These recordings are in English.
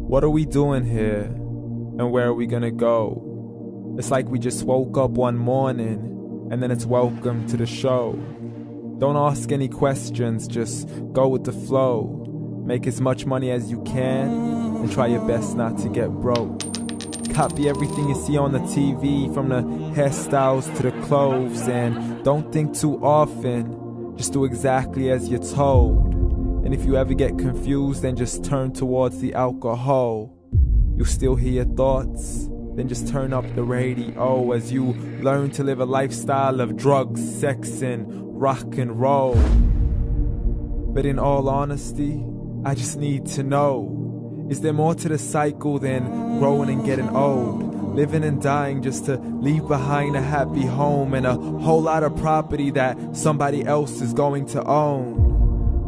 What are we doing here? And where are we gonna go? It's like we just woke up one morning and then it's welcome to the show. Don't ask any questions, just go with the flow. Make as much money as you can and try your best not to get broke. Copy everything you see on the TV, from the hairstyles to the clothes, and don't think too often, just do exactly as you're told. And if you ever get confused, then just turn towards the alcohol. You'll still hear your thoughts, then just turn up the radio as you learn to live a lifestyle of drugs, sex, and rock and roll. But in all honesty, I just need to know, is there more to the cycle than growing and getting old? Living and dying just to leave behind a happy home and a whole lot of property that somebody else is going to own.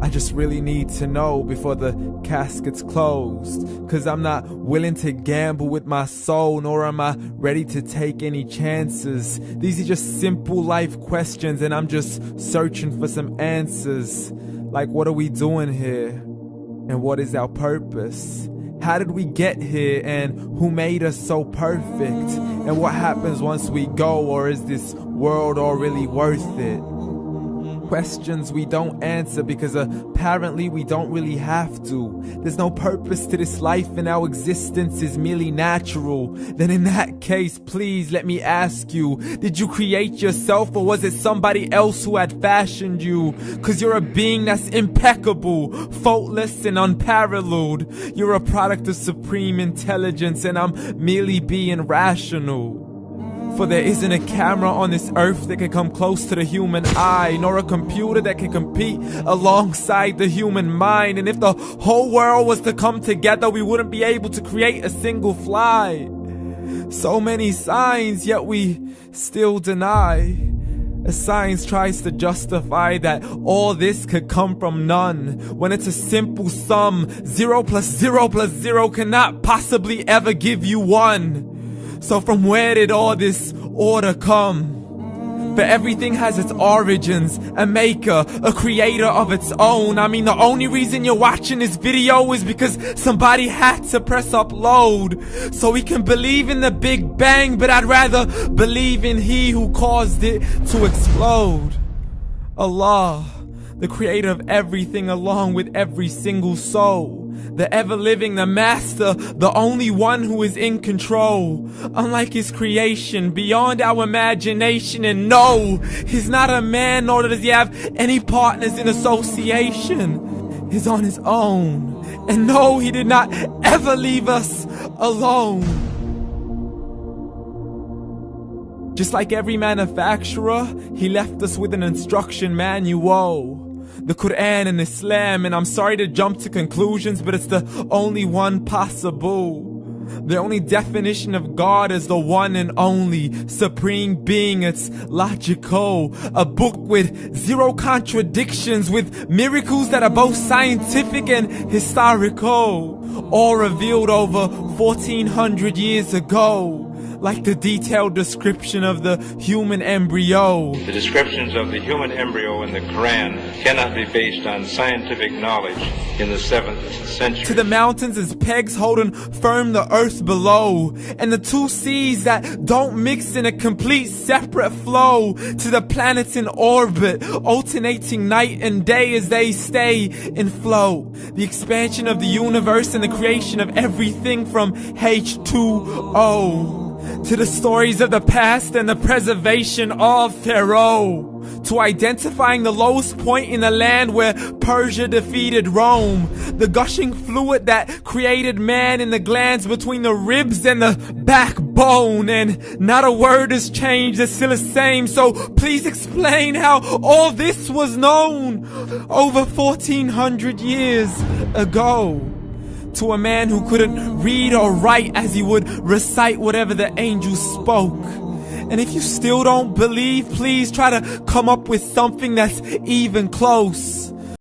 I just really need to know before the casket's closed, 'cause I'm not willing to gamble with my soul, nor am I ready to take any chances. These are just simple life questions and I'm just searching for some answers. Like, what are we doing here? And what is our purpose? How did we get here, and who made us so perfect? And what happens once we go, or is this world all really worth it? Questions we don't answer because apparently we don't really have to. There's no purpose to this life and our existence is merely natural. Then in that case, please let me ask you, did you create yourself, or was it somebody else who had fashioned you? 'Cause you're a being that's impeccable, faultless and unparalleled. You're a product of supreme intelligence and I'm merely being rational. For there isn't a camera on this earth that can come close to the human eye, nor a computer that can compete alongside the human mind. And if the whole world was to come together, we wouldn't be able to create a single fly. So many signs, yet we still deny. As science tries to justify that all this could come from none, when it's a simple sum. 0 plus 0 plus 0 cannot possibly ever give you 1. So from where did all this order come? For everything has its origins, a maker, a creator of its own. I mean, the only reason you're watching this video is because somebody had to press upload. So we can believe in the Big Bang, but I'd rather believe in He who caused it to explode. Allah, the creator of everything along with every single soul. The ever-living, the master, the only one who is in control. Unlike his creation, beyond our imagination. And no, he's not a man, nor does he have any partners in association. He's on his own. And no, he did not ever leave us alone. Just like every manufacturer, he left us with an instruction manual. The Quran and Islam, and I'm sorry to jump to conclusions, but it's the only one possible. The only definition of God is the one and only supreme being. It's logical, a book with 0 contradictions, with miracles that are both scientific and historical, all revealed over 1400 years ago. Like the detailed description of the human embryo. The descriptions of the human embryo in the Quran cannot be based on scientific knowledge in the 7th century. To the mountains as pegs holding firm the earth below, and the 2 seas that don't mix in a complete separate flow. To the planets in orbit, alternating night and day as they stay in flow. The expansion of the universe and the creation of everything from H2O. To the stories of the past and the preservation of Pharaoh. To identifying the lowest point in the land where Persia defeated Rome. The gushing fluid that created man in the glands between the ribs and the backbone. And not a word has changed, it's still the same. So please explain how all this was known over 1400 years ago. To a man who couldn't read or write as he would recite whatever the angels spoke. And if you still don't believe, please try to come up with something that's even close.